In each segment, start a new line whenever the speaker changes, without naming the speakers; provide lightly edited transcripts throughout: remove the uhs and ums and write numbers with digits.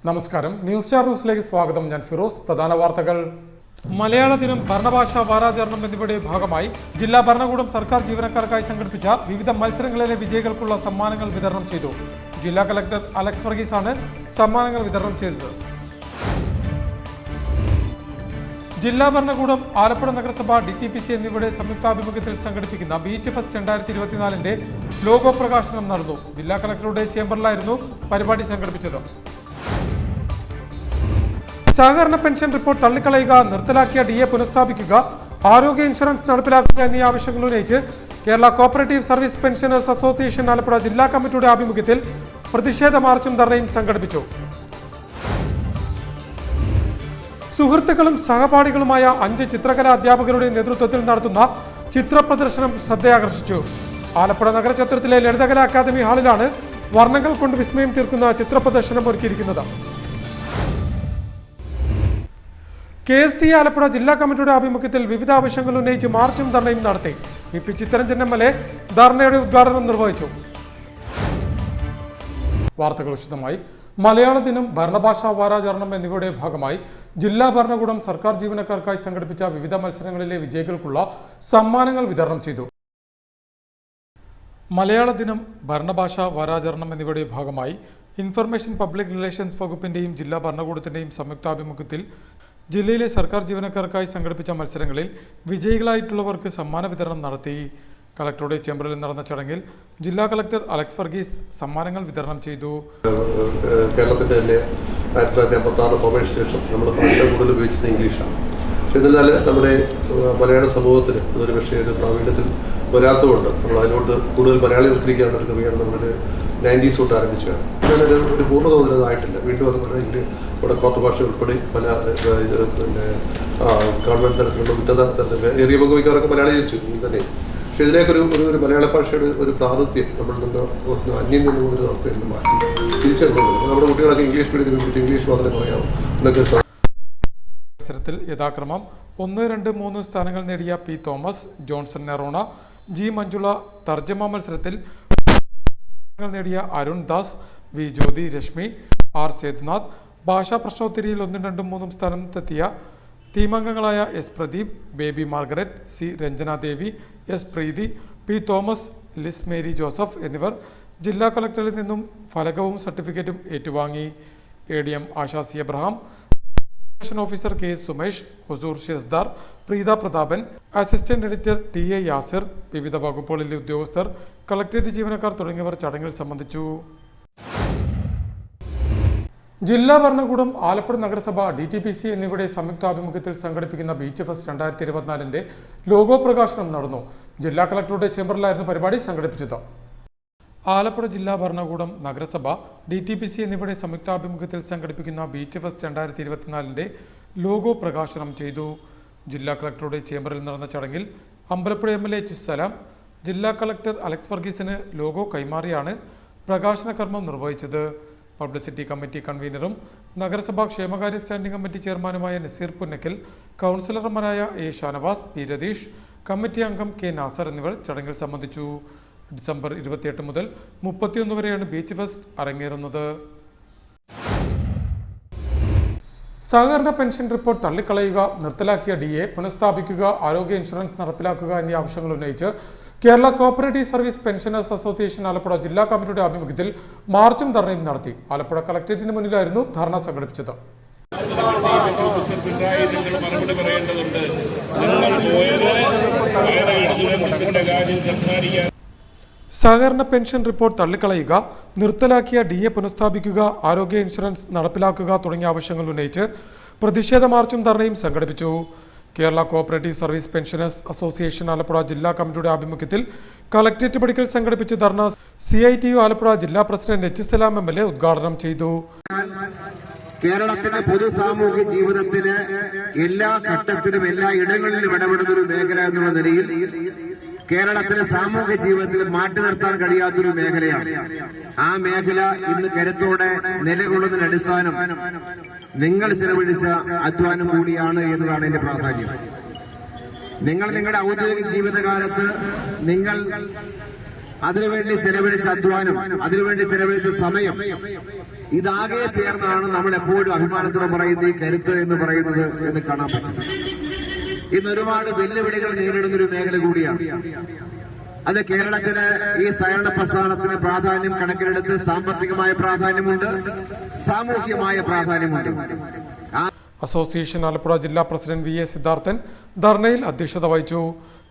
നമസ്കാരം, news star ന്യൂസിലേക്ക് സ്വാഗതം. ഞാൻ ഫിറോസ്. പ്രധാന വാർത്തകൾ. മലയാള ദിനം, ഭരണഭാഷാ വാരാചരണം എന്നിവയുടെ ഭാഗമായി ജില്ലാ ഭരണകൂടം സർക്കാർ ജീവനക്കാർക്കായി സംഘടിപ്പിച്ച വിവിധ മത്സരങ്ങളിലെ വിജയികൾക്കുള്ള സമ്മാനങ്ങൾ വിതരണം ചെയ്തു. ജില്ലാ കളക്ടർ അലക്സ് വർഗീസ് ആണ് സമ്മാനങ്ങൾ വിതരണം ചെയ്തത്. ജില്ലാ ഭരണകൂടം, ആലപ്പുഴ നഗരസഭ, DTPC എന്നിവയുടെ സംയുക്താഭിമുഖ്യത്തിൽ സംഘടിപ്പിക്കുന്ന ബീച്ച് ഫെസ്റ്റ് 2024 ലോഗോ പ്രകാശനം നടന്നു. ജില്ലാ കളക്ടറുടെ ചേംബറിലായിരുന്നു പരിപാടി സംഘടിപ്പിച്ചത്. സഹകരണ പെൻഷൻ റിപ്പോർട്ട് തള്ളിക്കളയുക, നിർത്തലാക്കിയ DA പുനഃസ്ഥാപിക്കുക, ആരോഗ്യ ഇൻഷുറൻസ് നടപ്പിലാക്കുക എന്നീ ആവശ്യങ്ങൾ ഉന്നയിച്ച് Kerala cooperative service pensioners association Alappuzha ജില്ലാ കമ്മിറ്റിയുടെ ആഭിമുഖ്യത്തിൽ പ്രതിഷേധ മാർച്ചും ധർണയും സംഘടിപ്പിച്ചു. സുഹൃത്തുക്കളും സഹപാഠികളുമായ 5 ചിത്രകലാ അധ്യാപകരുടെ നേതൃത്വത്തിൽ നടത്തുന്ന ചിത്ര പ്രദർശനം ശ്രദ്ധയാകർഷിച്ചു. ആലപ്പുഴ നഗരചത്രത്തിലെ ലളിതകലാ അക്കാദമി ഹാളിലാണ് വർണ്ണങ്ങൾ കൊണ്ട് വിസ്മയം തീർക്കുന്ന ചിത്ര പ്രദർശനം ഒരുക്കിയിരിക്കുന്നത്. KST ആലപ്പുഴ ജില്ലാ കമ്മിറ്റിയുടെ ആഭിമുഖ്യത്തിൽ വിവിധ ആവശ്യങ്ങൾ ഉന്നയിച്ച് മാർച്ചും ധർണയും നടത്തി. VP ചിത്തരഞ്ജൻ MLA ധർണയുടെ ഉദ്ഘാടനം നിർവഹിച്ചു. വാർത്തകൾ വിശദമായി. മലയാള ദിനം, ഭരണഭാഷാ വാരാചരണം എന്നിവയുടെ ഭാഗമായി ജില്ലാ ഭരണകൂടം സർക്കാർ ജീവനക്കാർക്കായി സംഘടിപ്പിച്ച വിവിധ മത്സരങ്ങളിലെ വിജയികൾക്കുള്ള സമ്മാനങ്ങൾ വിതരണം ചെയ്തു. മലയാള ദിനം, ഭരണഭാഷാ വാരാചരണം എന്നിവയുടെ ഭാഗമായി ഇൻഫർമേഷൻ പബ്ലിക് റിലേഷൻസ് വകുപ്പിന്റെയും ജില്ലാ ഭരണകൂടത്തിന്റെയും സംയുക്താഭിമുഖ്യത്തിൽ ജില്ലയിലെ സർക്കാർ ജീവനക്കാർക്കായി സംഘടിപ്പിച്ച മത്സരങ്ങളിൽ വിജയികളായിട്ടുള്ളവർക്ക് സമ്മാന വിതരണം നടത്തി. കളക്ടറുടെ ചേംബറിൽ നടന്ന ചടങ്ങിൽ ജില്ലാ കളക്ടർ അലക്സ് വർഗീസ് സമ്മാനങ്ങൾ വിതരണം ചെയ്തു.
കേരളത്തിൻ്റെ തന്നെ 1956 ഫോർമേഷൻ ശേഷം നമ്മൾ ഭാഷ കൂടുതൽ ഉപയോഗിച്ചത് ഇംഗ്ലീഷാണ്. പക്ഷേ എന്നാൽ നമ്മുടെ മലയാള സമൂഹത്തിന് അതൊരു പക്ഷേ ഒരു പ്രാവീണ്യത്തിൽ വരാത്തതുകൊണ്ട് നമ്മൾ അതിനോട് കൂടുതൽ മലയാളിവൽക്കരിക്കാനുള്ള ഒരു ക്രമയാണ് നമ്മുടെ 90s തൊട്ട് ആരംഭിച്ചതാണ്. ഒരു പൂർണ്ണ തോതിലതായിട്ടില്ല. വീണ്ടും അത് പറഞ്ഞെങ്കിൽ ഇവിടെ കോർട്ട് ഭാഷ ഉൾപ്പെടെ പല പിന്നെ ഗവൺമെൻറ് തലത്തിലുള്ള ഉന്നത തലത്തിൽ ഏറിയ പങ്കുവയ്ക്കാറൊക്കെ മലയാളി തന്നെ. പക്ഷേ ഇതിലേക്കൊരു ഒരു മലയാള ഭാഷയുടെ ഒരു പ്രാതിനിധ്യം നമ്മളിൽ നിന്ന് അന്യം നിന്ന് പോകുന്ന അവസ്ഥയിൽ നിന്ന് മാറ്റി തിരിച്ചറിവുണ്ട്. നമ്മുടെ കുട്ടികളൊക്കെ ഇംഗ്ലീഷ് മീഡിയത്തിൽ വിളിച്ച് ഇംഗ്ലീഷ് മാത്രമേ പറയാവൂ എന്നൊക്കെ.
മത്സരത്തിൽ യഥാക്രമം 1, 2, 3 സ്ഥാനങ്ങൾ നേടിയ P. Thomas, Johnson Nerona, G. Manjula, തർജ്ജമ മത്സരത്തിൽ നേടിയ അരുൺ ദാസ്, V. ജ്യോതി, രശ്മി, R. സേതുനാഥ്, ഭാഷാ പ്രശ്നോത്തരിയിൽ 1, 2, 3 സ്ഥാനത്തെത്തിയ ടീമംഗങ്ങളായ S. Pradeep, Baby Margaret, C. Ranjana Devi, S. Preethi, P. Thomas, Liz Mary Joseph എന്നിവർ ജില്ലാ കളക്ടറിൽ നിന്നും ഫലകവും സർട്ടിഫിക്കറ്റും ഏറ്റുവാങ്ങി. ADM Asha C. Abraham, officer KS Sumesh, ഹുസൂർ ഷെസ്ദാർ, Preetha Prathapan, assistant editor TA Yasir, വിവിധ വകുപ്പുകളിലെ ഉദ്യോഗസ്ഥർ, കളക്ടറേറ്റ് ജീവനക്കാർ തുടങ്ങിയവർ ചടങ്ങിൽ സംബന്ധിച്ചു. ജില്ലാ ഭരണകൂടം, ആലപ്പുഴ നഗരസഭ, DTPC എന്നിവയുടെ സംയുക്താഭിമുഖ്യത്തിൽ സംഘടിപ്പിക്കുന്ന ബീച്ച് ഫെസ്റ്റ് 2024 ലോഗോ പ്രകാശനം നടന്നു. ജില്ലാ കളക്ടറുടെ ചേംബറിലായിരുന്നു പരിപാടി സംഘടിപ്പിച്ചത്. ആലപ്പുഴ ജില്ലാ ഭരണകൂടം, നഗരസഭ, DTPC എന്നിവയുടെ സംയുക്താഭിമുഖ്യത്തിൽ സംഘടിപ്പിക്കുന്ന ബീച്ച് ഫെസ്റ്റ് 2024 ലോഗോ പ്രകാശനം ചെയ്തു. ജില്ലാ കളക്ടറുടെ ചേംബറിൽ നടന്ന ചടങ്ങിൽ അമ്പലപ്പുഴ MLA H. സലാം ജില്ലാ കളക്ടർ അലക്സ് വർഗീസിന് ലോഗോ കൈമാറിയാണ് പ്രകാശന കർമ്മം നിർവഹിച്ചത്. പബ്ലിസിറ്റി കമ്മിറ്റി കൺവീനറും നഗരസഭാ ക്ഷേമകാര്യ സ്റ്റാൻഡിംഗ് കമ്മിറ്റി ചെയർമാനുമായ നസീർ പുന്നക്കൽ, കൗൺസിലർമാരായ A. Shanavas, P. Ratheesh, committee അംഗം K. നാസർ എന്നിവർ ചടങ്ങിൽ സംബന്ധിച്ചു. ഡിസംബർ 28 മുതൽ 31 വരെയാണ് ബീച്ച് ഫെസ്റ്റ് അരങ്ങേറുന്നത്. സഹകരണ പെൻഷൻ റിപ്പോർട്ട് തള്ളിക്കളയുക, നിർത്തലാക്കിയ DA പുനഃസ്ഥാപിക്കുക, ആരോഗ്യ ഇൻഷുറൻസ് നടപ്പിലാക്കുക എന്നീ ആവശ്യങ്ങൾ ഉന്നയിച്ച് Kerala cooperative service pensioners association Alappuzha ജില്ലാ കമ്മിറ്റിയുടെ ആഭിമുഖ്യത്തിൽ മാർച്ചും ധർണയും നടത്തി. ആലപ്പുഴ കളക്ടറേറ്റിന് മുന്നിലായിരുന്നു ധർണ സംഘടിപ്പിച്ചത്. സഹകരണ പെൻഷൻ റിപ്പോർട്ട് തള്ളിക്കളയുക, നിർത്തലാക്കിയ DA പുനഃസ്ഥാപിക്കുക, ആരോഗ്യ ഇൻഷുറൻസ് നടപ്പിലാക്കുക തുടങ്ങിയ ആവശ്യങ്ങൾ ഉന്നയിച്ച് പ്രതിഷേധ മാർച്ചും ധർണയും സംഘടിപ്പിച്ചു. Kerala cooperative service pensioners association Alappuzha ജില്ലാ കമ്മിറ്റിയുടെ ആഭിമുഖ്യത്തിൽ കളക്ടറേറ്റ് പടിക്കൽ സംഘടിപ്പിച്ച ധർണ CITU ആലപ്പുഴ ജില്ലാ പ്രസിഡന്റ് H. സലാം MLA ഉദ്ഘാടനം ചെയ്തു.
കേരളത്തിന്റെ പൊതു സാമൂഹ്യ ജീവിതത്തിലെ എല്ലാ ഘട്ടത്തിലും എല്ലാ ഇടങ്ങളിലും ഇടപെടുന്ന ഒരു മേഖല എന്നുള്ള നിലയിൽ കേരളത്തിലെ സാമൂഹ്യ ജീവിതത്തിൽ മാറ്റി നിർത്താൻ കഴിയാത്തൊരു മേഖലയാണ്. ആ മേഖല ഇന്ന് കരുത്തോടെ നിലകൊള്ളുന്നതിന് അടിസ്ഥാനം നിങ്ങൾ ചെലവഴിച്ച അധ്വാനം കൂടിയാണ് എന്നതാണ് എന്റെ പ്രാധാന്യം. നിങ്ങൾ നിങ്ങളുടെ ഔദ്യോഗിക ജീവിതകാലത്ത് നിങ്ങൾ അതിനുവേണ്ടി ചെലവഴിച്ച അധ്വാനം, അതിനുവേണ്ടി ചെലവഴിച്ച സമയം, ഇതാകെ ചേർന്നാണ് നമ്മൾ എപ്പോഴും അഭിമാനത്തോടെ പറയുന്ന ഈ കരുത്ത് എന്ന് പറയുന്നത് എന്ന് കാണാൻ പറ്റും. ഇന്ന് ഒരുപാട് വെല്ലുവിളികൾ നേരിടുന്ന ഒരു മേഖല കൂടിയാണ് അത്. കേരളത്തിന് ഈ സഹകരണ പ്രസ്ഥാനത്തിന് പ്രാധാന്യം കണക്കിലെടുത്ത് സാമ്പത്തികമായ പ്രാധാന്യമുണ്ട്, സാമൂഹികമായ പ്രാധാന്യമുണ്ട്.
അസോസിയേഷൻ ആലപ്പുഴ ജില്ലാ പ്രസിഡന്റ് വി എ സിദ്ധാർത്ഥൻ ധർണയിൽ അധ്യക്ഷത വഹിച്ചു.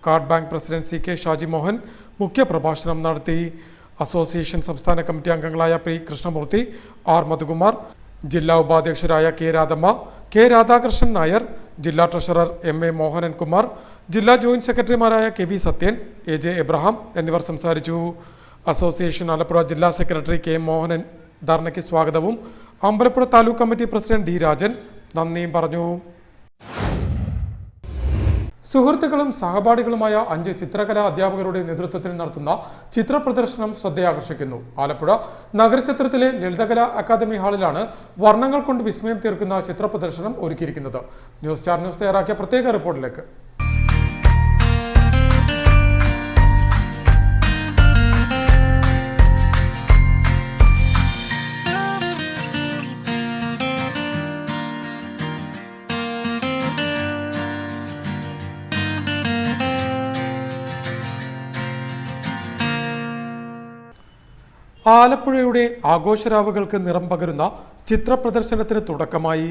Card bank president C K Shaji Mohan മുഖ്യപ്രഭാഷണം നടത്തി. അസോസിയേഷൻ സംസ്ഥാന കമ്മിറ്റി അംഗങ്ങളായ പി കൃഷ്ണമൂർത്തി, ആർ മധുകുമാർ, ജില്ലാ ഉപാധ്യക്ഷരായ കെ രാധമ്മ, കെ രാധാകൃഷ്ണൻ നായർ, ജില്ലാ treasurer M A Mohanan Kumar, ജില്ലാ ജോയിന്റ് സെക്രട്ടറിമാരായ K V Sathyan, A J Abraham എന്നിവർ സംസാരിച്ചു. അസോസിയേഷൻ ആലപ്പുഴ ജില്ലാ സെക്രട്ടറി കെ മോഹനൻ ധർണയ്ക്ക് സ്വാഗതവും Ambalappuzha taluk committee president D Rajan നന്ദിയും പറഞ്ഞു. സുഹൃത്തുക്കളും സഹപാഠികളുമായ 5 ചിത്രകലാ അധ്യാപകരുടെ നേതൃത്വത്തിൽ നടത്തുന്ന ചിത്ര പ്രദർശനം ശ്രദ്ധയാകർഷിക്കുന്നു. ആലപ്പുഴ നഗരചിത്രത്തിലെ ലളിതകലാ അക്കാദമി ഹാളിലാണ് വർണ്ണങ്ങൾ കൊണ്ട് വിസ്മയം തീർക്കുന്ന ചിത്ര പ്രദർശനം ഒരുക്കിയിരിക്കുന്നത്. ന്യൂസ് സ്റ്റാർ ന്യൂസ് തയ്യാറാക്കിയ പ്രത്യേക റിപ്പോർട്ടിലേക്ക്. ആലപ്പുഴയുടെ ആഘോഷരാവുകൾക്ക് നിറം പകരുന്ന ചിത്ര പ്രദർശനത്തിന് തുടക്കമായി.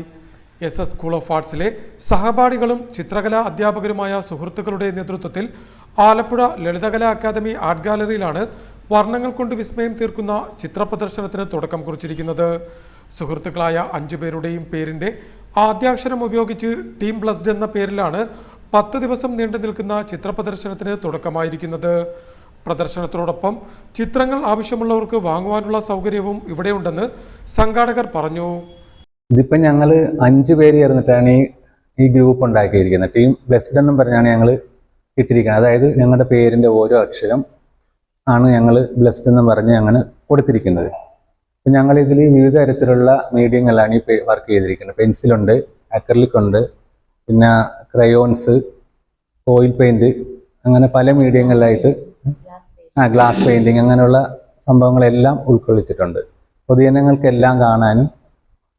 എസ് സ്കൂൾ ഓഫ് ആർട്സിലെ സഹപാഠികളും ചിത്രകലാ അധ്യാപകരുമായ സുഹൃത്തുക്കളുടെ നേതൃത്വത്തിൽ ആലപ്പുഴ ലളിതകലാ അക്കാദമി ആർട്ട് ഗാലറിയിലാണ് വർണ്ണങ്ങൾ കൊണ്ട് വിസ്മയം തീർക്കുന്ന ചിത്ര പ്രദർശനത്തിന് തുടക്കം കുറിച്ചിരിക്കുന്നത്. സുഹൃത്തുക്കളായ 5 പേരുടെയും പേരിന്റെ ആദ്യാക്ഷരം ഉപയോഗിച്ച് ടീം ബ്ലസ്ഡ് എന്ന പേരിലാണ് 10 ദിവസം നീണ്ടു നിൽക്കുന്ന ചിത്ര പ്രദർശനത്തിന് തുടക്കമായിരിക്കുന്നത്. പ്രദർശനത്തോടൊപ്പം ചിത്രങ്ങൾ ആവശ്യമുള്ളവർക്ക് വാങ്ങുവാനുള്ള സൗകര്യവും ഇവിടെയുണ്ടെന്ന് സംഘാടകർ പറഞ്ഞു.
ഇതിപ്പോൾ ഞങ്ങൾ 5 പേര് ചേർന്നിട്ടാണ് ഈ ഗ്രൂപ്പ് ഉണ്ടാക്കിയിരിക്കുന്നത്. ടീം ബ്ലെസ്ഡ് എന്നും പറഞ്ഞാണ് ഞങ്ങൾ ഇട്ടിരിക്കുന്നത്. അതായത് ഞങ്ങളുടെ പേരിൻ്റെ ഓരോ അക്ഷരം ആണ് ഞങ്ങൾ ബ്ലെസ്ഡ് എന്ന് പറഞ്ഞ് അങ്ങനെ കൊടുത്തിരിക്കുന്നത്. അപ്പം ഞങ്ങൾ ഇതിൽ വിവിധ തരത്തിലുള്ള മീഡിയങ്ങളാണ് ഈ വർക്ക് ചെയ്തിരിക്കുന്നത്. പെൻസിലുണ്ട്, അക്രലിക് ഉണ്ട്, പിന്നെ ക്രയോൺസ്, ഓയിൽ പെയിൻറ്, അങ്ങനെ പല മീഡിയങ്ങളിലായിട്ട് ഗ്ലാസ് പെയിൻറ്റിങ് അങ്ങനെയുള്ള സംഭവങ്ങളെല്ലാം ഉൾക്കൊള്ളിച്ചിട്ടുണ്ട്. പൊതുജനങ്ങൾക്കെല്ലാം കാണാനും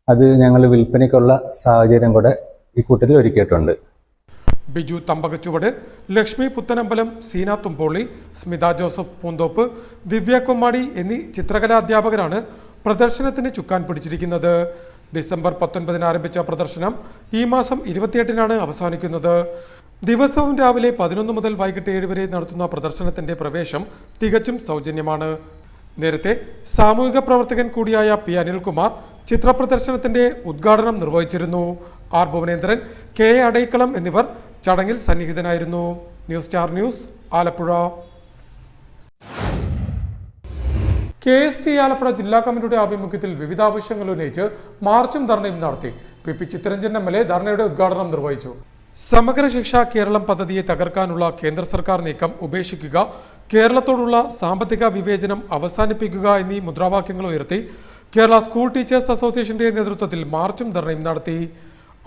അത് ഞങ്ങൾ വിൽപ്പനയ്ക്കുള്ള സാഹചര്യം കൂടെ ഈ കൂട്ടത്തിൽ ഒരുക്കിയിട്ടുണ്ട്.
ബിജു തമ്പകച്ചുവട്, ലക്ഷ്മി പുത്തനമ്പലം, സീന തുമ്പോളി, സ്മിത ജോസഫ് പൂന്തോപ്പ്, ദിവ്യ കൊമ്മാടി എന്നീ ചിത്രകലാ അധ്യാപകരാണ് പ്രദർശനത്തിന് ചുക്കാൻ പിടിച്ചിരിക്കുന്നത്. ഡിസംബർ 19 ആരംഭിച്ച പ്രദർശനം ഈ മാസം 28 അവസാനിക്കുന്നത്. ദിവസവും രാവിലെ 11 മുതൽ വൈകിട്ട് 7 വരെ നടത്തുന്ന പ്രദർശനത്തിന്റെ പ്രവേശം തികച്ചും സൗജന്യമാണ്. നേരത്തെ സാമൂഹിക പ്രവർത്തകൻ കൂടിയായ പി അനിൽകുമാർ ചിത്ര പ്രദർശനത്തിന്റെ ഉദ്ഘാടനം നിർവഹിച്ചിരുന്നു. R Bhuvanendran, K A Adaikkalam എന്നിവർ ചടങ്ങിൽ സന്നിഹിതനായിരുന്നു. News star news Alappuzha. KST Alappuzha ജില്ലാ കമ്മിറ്റിയുടെ ആഭിമുഖ്യത്തിൽ വിവിധ ആവശ്യങ്ങൾ ഉന്നയിച്ച് മാർച്ചും ധർണയും നടത്തി. പി ചിത്തരഞ്ജൻ MLA ധർണയുടെ ഉദ്ഘാടനം നിർവഹിച്ചു. സമഗ്ര ശിക്ഷ കേരളം പദ്ധതിയെ തകർക്കാനുള്ള കേന്ദ്ര സർക്കാർ നീക്കം ഉപേക്ഷിക്കുക, കേരളത്തോടുള്ള സാമ്പത്തിക വിവേചനം അവസാനിപ്പിക്കുക എന്നീ മുദ്രാവാക്യങ്ങൾ ഉയർത്തി കേരള സ്കൂൾ ടീച്ചേഴ്സ് അസോസിയേഷന്റെ നേതൃത്വത്തിൽ മാർച്ചും ധർണയും നടത്തി.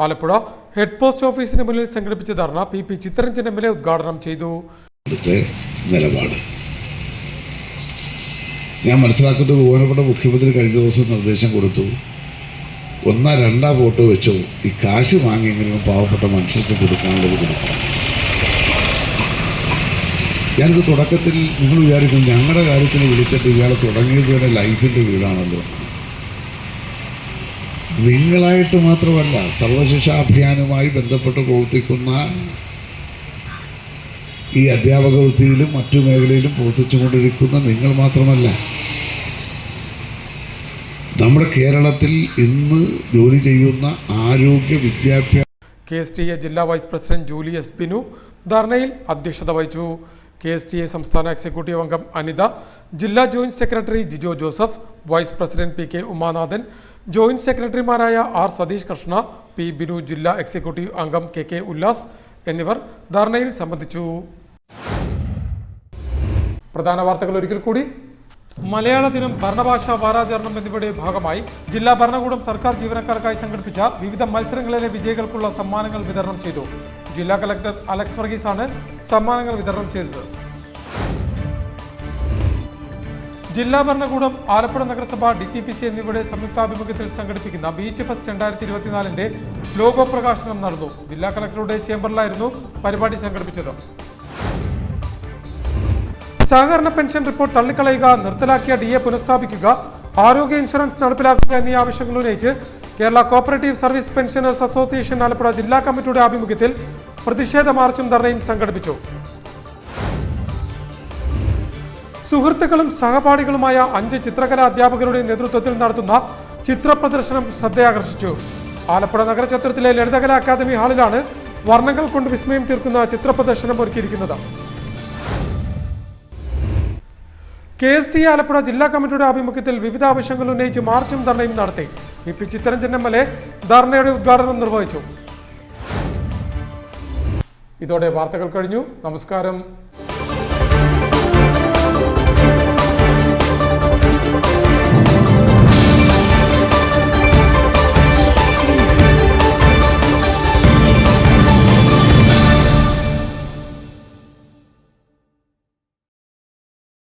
ആലപ്പുഴ ഹെഡ് പോസ്റ്റ് ഓഫീസിന് മുന്നിൽ സംഘടിപ്പിച്ച ധർണ പി ചിത്തരഞ്ജൻ MLA ഉദ്ഘാടനം ചെയ്തു.
നിലപാട് ഞാൻ മനസ്സിലാക്കുന്നത് ബഹുമാനപ്പെട്ട മുഖ്യമന്ത്രി കഴിഞ്ഞ ദിവസം നിർദ്ദേശം കൊടുത്തു, 1-2 വോട്ട് വെച്ചോ ഈ കാശ് വാങ്ങിയെങ്കിലും പാവപ്പെട്ട മനുഷ്യർക്ക് കൊടുക്കാനുള്ളത് കൊടുക്കാം. ഞാനിത് തുടക്കത്തിൽ നിങ്ങൾ വിചാരിക്കും ഞങ്ങളുടെ കാര്യത്തിന് വിളിച്ചിട്ട് ഇയാൾ തുടങ്ങിയത് വരെ ലൈഫിൻ്റെ വീടാണല്ലോ. നിങ്ങളായിട്ട് മാത്രമല്ല, സർവശിക്ഷാ അഭിയാനുമായി ബന്ധപ്പെട്ട് പ്രവർത്തിക്കുന്ന ഈ അധ്യാപക വൃത്തിയിലും മറ്റു മേഖലയിലും പ്രവർത്തിച്ചുകൊണ്ടിരിക്കുന്ന നിങ്ങൾ മാത്രമല്ല, നമ്മുടെ കേരളത്തിൽ ഇന്ന് ജോലി ചെയ്യുന്ന ആരോഗ്യ വിദ്യാഭ്യാസ
KSTA ജില്ലാ vice president Julie S Binu ധർണയിൽ അധ്യക്ഷത വഹിച്ചു. KSTA സംസ്ഥാന എക്സിക്യൂട്ടീവ് അംഗം അനിത, ജില്ലാ joint secretary Jijo Joseph, vice president PK Umanathan, joint സെക്രട്ടറിമാരായ ആർ സതീഷ് കൃഷ്ണ, പി ബിനു, ജില്ലാ എക്സിക്യൂട്ടീവ് അംഗം KK ഉല്ലാസ് എന്നിവർ ധർണയിൽ സംബന്ധിച്ചു. പ്രധാന വാർത്തകൾ ഒരിക്കൽ കൂടി. മലയാള ദിനം, ഭരണഭാഷാ വാരാചരണം എന്നിവയുടെ ഭാഗമായി ജില്ലാ ഭരണകൂടം സർക്കാർ ജീവനക്കാർക്കായി സംഘടിപ്പിച്ച വിവിധ മത്സരങ്ങളിലെ വിജയികൾക്കുള്ള സമ്മാനങ്ങൾ വിതരണം ചെയ്തു. ജില്ലാ കളക്ടർ അലക്സ് വർഗീസാണ് സമ്മാനങ്ങൾ വിതരണം ചെയ്തത്. ജില്ലാ ഭരണകൂടം, ആലപ്പുഴ നഗരസഭ, DTPC എന്നിവയുടെ സംയുക്താഭിമുഖ്യത്തിൽ സംഘടിപ്പിക്കുന്ന ബീച്ച് ഫെസ്റ്റ് 2024 ലോഗോ പ്രകാശനം നടന്നു. ജില്ലാ കളക്ടറുടെ ചേംബറിലായിരുന്നു പരിപാടി സംഘടിപ്പിച്ചത്. സഹകരണ പെൻഷൻ റിപ്പോർട്ട് തള്ളിക്കളയുക, നിർത്തലാക്കിയ DA പുനഃസ്ഥാപിക്കുക, ആരോഗ്യ ഇൻഷുറൻസ് നടപ്പിലാക്കുക എന്നീ ആവശ്യങ്ങൾ ഉന്നയിച്ച് Kerala cooperative service pensioners association Alappuzha ജില്ലാ കമ്മിറ്റിയുടെ ആഭിമുഖ്യത്തിൽ പ്രതിഷേധ മാർച്ചും ധർണയും സംഘടിപ്പിച്ചു. സുഹൃത്തുക്കളും സഹപാഠികളുമായ 5 ചിത്രകലാ അധ്യാപകരുടെ നേതൃത്വത്തിൽ നടത്തുന്ന ചിത്ര പ്രദർശനം ശ്രദ്ധയാകർഷിച്ചു. ആലപ്പുഴ നഗരചത്രത്തിലെ ലളിതകലാ അക്കാദമി ഹാളിലാണ് വർണ്ണങ്ങൾ കൊണ്ട് വിസ്മയം തീർക്കുന്ന ചിത്ര പ്രദർശനം ഒരുക്കിയിരിക്കുന്നത്. KST ആലപ്പുഴ ജില്ലാ കമ്മിറ്റിയുടെ ആഭിമുഖ്യത്തിൽ വിവിധ ആവശ്യങ്ങൾ ഉന്നയിച്ച് മാർച്ചും ധർണയും നടത്തി. VP ചിത്തരഞ്ജൻ MLA ധർണയുടെ ഉദ്ഘാടനം നിർവഹിച്ചു. ഇതോടെ വാർത്തകൾ കഴിഞ്ഞു. നമസ്കാരം.